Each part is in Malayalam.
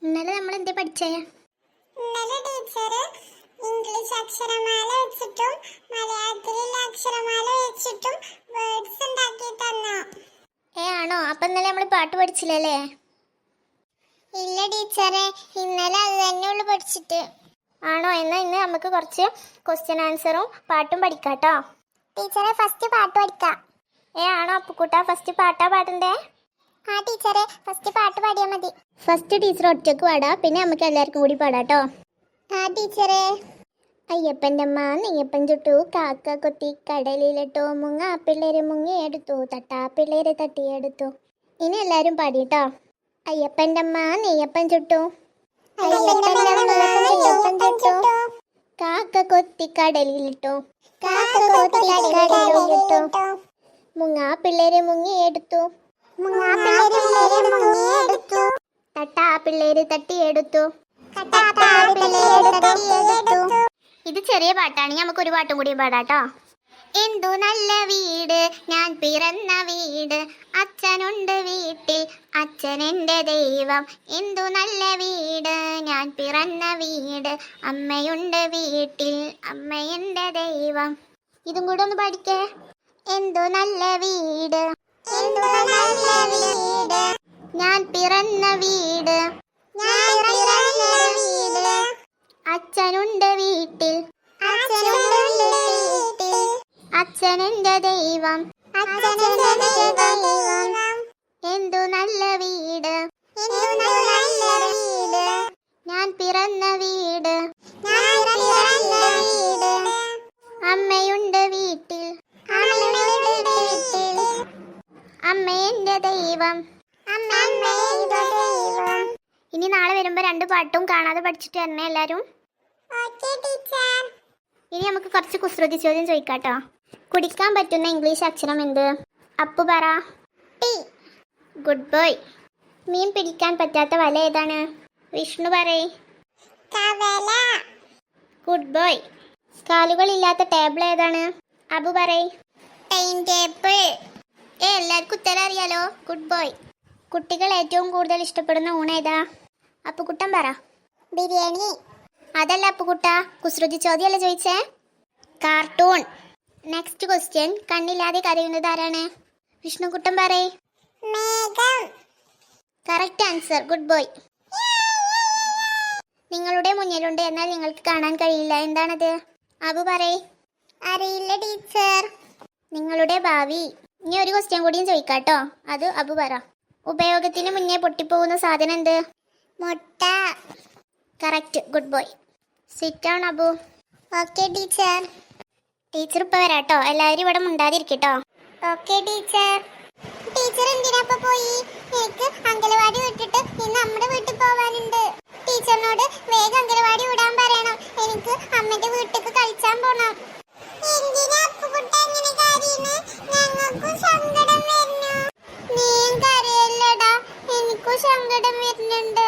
ഇന്നലെ നമ്മൾ എന്തേ പഠിച്ചേ? ഇന്നലെ ടീച്ചർ ഇംഗ്ലീഷ് അക്ഷരമാല വെച്ചിട്ടും മലയാളത്തിലുള്ള അക്ഷരമാല വെച്ചിട്ടും വേർഡ്സ് ഉണ്ടാക്കി തന്നു. ആണോ? അപ്പൊ ഇന്നലെ നമ്മൾ പാട്ട് പഠിച്ചില്ലല്ലേ? ഇല്ല ടീച്ചറെ, ഇന്നലെ അത് തന്നെയുള്ളു പഠിച്ചിട്ട്. ആണോ? എന്നാ ഇന്ന് നമുക്ക് കുറച്ച് ക്വസ്റ്റ്യൻ ആൻസറും പാട്ടും പഠിക്കാട്ടോ. ടീച്ചറെ, ഫസ്റ്റ് പാട്ട് പഠിക്കാം. ആണോ അപ്പുക്കുട്ടാ? ഫസ്റ്റ് പാട്ടാ പാടണ്ടേ? ആ ടീച്ചറെ, ഫസ്റ്റ് പാട്ട് പാടിയാൽ മതി. ഫസ്റ്റ് ടീച്ചർ ഒറ്റക്ക് പാടാ, പിന്നെ നമുക്ക് എല്ലാവർക്കും കൂടി പാടാട്ടോ. ആ ടീച്ചറെ. അയ്യപ്പൻ്റെ അമ്മ നെയ്യപ്പൻ ചുട്ടു, കാക്ക കൊത്തി കടലിലിട്ടു, മുങ്ങാ പിള്ളേര് മുങ്ങിയെടുത്തു, തട്ടാ പിള്ളേര് തട്ടിയെടുത്തു. ഇനി എല്ലാവരും പാടിട്ടോ. അയ്യപ്പൻ്റെ അമ്മ നെയ്യപ്പൻ ചുട്ടു, കാക്ക കൊത്തി കടലിലിട്ടു, മുങ്ങാ പിള്ളേര് മുങ്ങിയെടുത്തു, തട്ടാ പിള്ളേര് തട്ടിയെടുത്തു. ഇത് ചെറിയ പാട്ടാണ്, നമുക്ക് ഒരു പാട്ടും കൂടി പാടാട്ടോ. എന്തു നല്ല വീട് ഞാൻ പിറന്ന വീട്, അച്ഛനുണ്ട് വീട്ടിൽ അച്ഛനെന്റെ ദൈവം. എന്തു നല്ല വീട് ഞാൻ പിറന്ന വീട്, അമ്മയുണ്ട് വീട്ടിൽ അമ്മയെന്റെ ദൈവം. ഇതും കൂടെ ഒന്ന് പഠിക്കേ. എന്തു നല്ല വീട് ഞാൻ പിറന്ന വീട്, അച്ഛനുണ്ട് വീട്ടിൽ അച്ഛനെന്റെ ദൈവം. എന്തു നല്ല വീട് ഞാൻ പിറന്ന വീട്, അമ്മയുണ്ട് വീട്ടിൽ അമ്മയെന്റെ ദൈവം. ഇനി നാളെ വരുമ്പോ 2 പാട്ടും കാണാതെ പഠിച്ചിട്ട് വരണേ എല്ലാരും. ഇനി നമുക്ക് കുറച്ച് കുസൃതി ചോദ്യം ചോദിക്കാട്ടോ. കുടിക്കാൻ പറ്റുന്ന ഇംഗ്ലീഷ് അക്ഷരം എന്ത്? അപ്പു പറ. ടി. Good boy. മീൻ പിടിക്കാൻ പറ്റാത്ത വല ഏതാണ്? വിഷ്ണു പറയ്. Good boy. കാലുകളില്ലാത്ത ടേബിൾ ഏതാണ്? അബു പറയ്. Time table. എല്ലാവർക്കും ഉത്തരം അറിയാലോ. Good boy. കുട്ടികൾ ഏറ്റവും കൂടുതൽ ഇഷ്ടപ്പെടുന്ന ഊണ് ഏതാ? അപ്പുക്കുട്ടൻ പറ. ബിരിയാണി. അതല്ല അപ്പുക്കുട്ട, കുസൃതി ചോദ്യമല്ലേ ചോദിച്ചേ? കാർട്ടൂൺ. Next question. കണ്ണില്ലാതെ കരയുന്നത് ആരാണ്? വിഷ്ണുക്കുട്ടൻ പറയ്. മേഘം. Correct answer. Good boy. നിങ്ങളുടെ മുന്നിലുണ്ട്, എന്നാൽ നിങ്ങൾക്ക് കാണാൻ കഴിയില്ല, എന്താണത്? അബു പറയ്. അറിയില്ല ടീച്ചർ. നിങ്ങളുടെ ഭാവി. ഇനി ഒരു ക്വസ്റ്റ്യൻ കൂടിയും ചോദിക്കാട്ടോ, അത് അബു പറ. ഉപയോഗത്തിന് മുന്നേ പൊട്ടിപ്പോകുന്ന സാധനം എന്ത്? മുട്ട. Correct. Good boy. Sit down Abu. Okay teacher. Teacher ഇപ്പൊ വരാട്ടോ, എല്ലാവരും ഇവിടെ മുണ്ടാതിരിക്കട്ടോ. Okay teacher. ടീച്ചർ എന്തിനാ ഇപ്പൊ പോയി? എനിക്ക് അംഗനവാടി വിട്ടിട്ട് ഇന്ന് നമ്മുടെ വീട്ടിൽ പോവാനുണ്ട്. ടീച്ചറിനോട് വേഗം അംഗനവാടി വിടാൻ പറയണം. എനിക്ക് അമ്മന്റെ വീട്ടിലേക്ക് കളിച്ചാൻ പോണം. എന്തിനാ അപ്പുകുട്ട ഇങ്ങനെ കരയുന്നെ? ഞങ്ങൾക്കും സങ്കടം വരുന്നു. നീയും കരയല്ലടാ, എനിക്കും സങ്കടം വരുന്നുണ്ട്.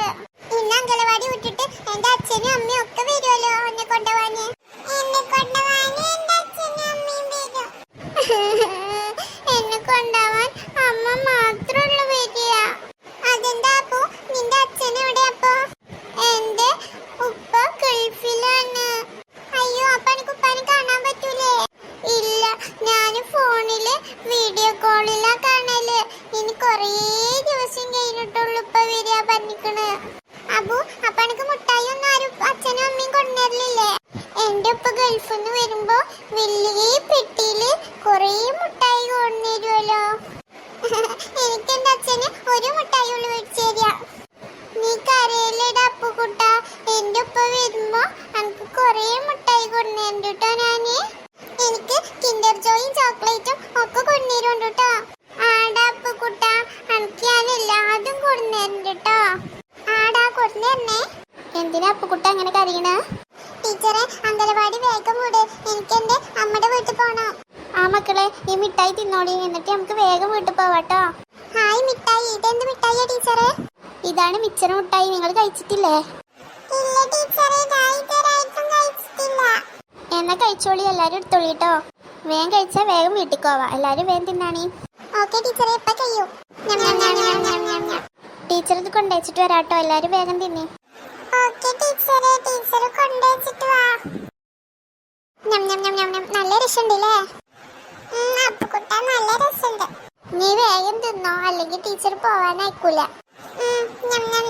ഇന്ന് അംഗനവാടി വിട്ടിട്ട് എന്റെ അച്ഛനും അമ്മയും ഒക്കെ വരുമല്ലോ എന്നെ കൊണ്ടുപോവാന്. എന്നെ കൊണ്ടുപോവാന് എന്റെ അച്ഛനും അമ്മയും വരും. എന്നെ കൊണ്ടുപോവാൻ അമ്മ മാത്രമുള്ള വരിക. അതെന്താ അപ്പോ? നിന്റെ അച്ഛൻ എവിടെ? അപ്പോ എന്റെ ഉപ്പ ഗൾഫിലാണ്. അയ്യോ, അപ്പൊ എനിക്ക് ഉപ്പാനെ കാണാൻ പറ്റൂലേ? ഇല്ല, ഞാന് ഫോണില് വീഡിയോ കോളിലാ കാണല്. ഇനി കൊറേ ദിവസം കഴിഞ്ഞിട്ടുള്ളൂ ഉപ്പ വരിക പറഞ്ഞിക്കണ്. അബു, അപ്പൊ എനിക്ക് മുട്ടായി ഒന്നും ആരും അച്ഛനും അമ്മയും കൊണ്ടുവരലില്ലേ? എന്റെ ഉപ്പ ഗൾഫിൽ നിന്ന് വരുമ്പോ വലിയ പെട്ടിയില് കൊറേ മുട്ടായി കൊണ്ടുവരുമല്ലോ. എനിക്ക് എന്റെ അച്ഛന് ഒരു മുട്ടായി ഉള്ളു മേടിച്ചു തരിക. നീ കരയില്ലടാ അപ്പുകുട്ട, എന്റെ ഉപ്പ വരുമ്പോ എനിക്ക് കൊറേ മുട്ടായി കൊണ്ടുവരുന്നുണ്ട് കേട്ടോ. ഞാന് എനിക്ക് കിൻഡർ ജോയും ചോക്ലേറ്റും ഒക്കെ കൊണ്ടുവരുന്നുണ്ട് കേട്ടോ. ആടാ അപ്പുകുട്ട, എനിക്ക് ഞാൻ എല്ലാതും കൊണ്ടുവരുന്നുണ്ട് കേട്ടോ. ആടാ കൊണ്ടുവരണേ. എന്തിനാ അപ്പുക്കുട്ട അങ്ങനെ കരയണ? ടീച്ചറെ, അംഗനവാടി വേഗം വിട്, എനിക്ക് എന്റെ അമ്മയുടെ വീട്ടിൽ പോണം. ആ മക്കളെ, ഈ മിഠായി തിന്നോളി, എന്നിട്ട് നമുക്ക് വേഗം വീട്ടിൽ പോവാട്ടോ. ഹായ് മിഠായി. ഇതെന്ത് മിഠായിയാ ടീച്ചറെ? ഇതാണ് മിച്ചർ മിഠായി. നിങ്ങൾ കഴിച്ചിട്ടില്ലേ? ഇല്ല ടീച്ചറെ, ഞാൻ ഇതുവരെയായിട്ടും കഴിച്ചിട്ടില്ല. എന്നാ കഴിച്ചോളി, എല്ലാരും എടുത്തോളിട്ടോ. വേഗം കഴിച്ചാൽ വേഗം വീട്ടിൽ പോവാ. എല്ലാരും വേഗം തിന്നാണി. ഓക്കെ ടീച്ചറെ, ഇപ്പൊ ചെയ്യൂ. ടീച്ചർ ഇത് കൊണ്ടുവച്ചിട്ട് വരാട്ടോ. എല്ലാരും വേഗം തിന്നെ. ഓക്കേ ടീച്ചറെ, ടീച്ചർ കൊണ്ടുവച്ചിട്ട് വാ. ഞം ഞം ഞം ഞം ഞം. നല്ല രസമുണ്ടല്ലേ? അപ്പുക്കുട്ട നല്ല രസമുണ്ട്. നീ വേഗം തിന്നോ, അല്ലെങ്കിൽ ടീച്ചർ പോവാനായിക്കൂല. ഞം ഞം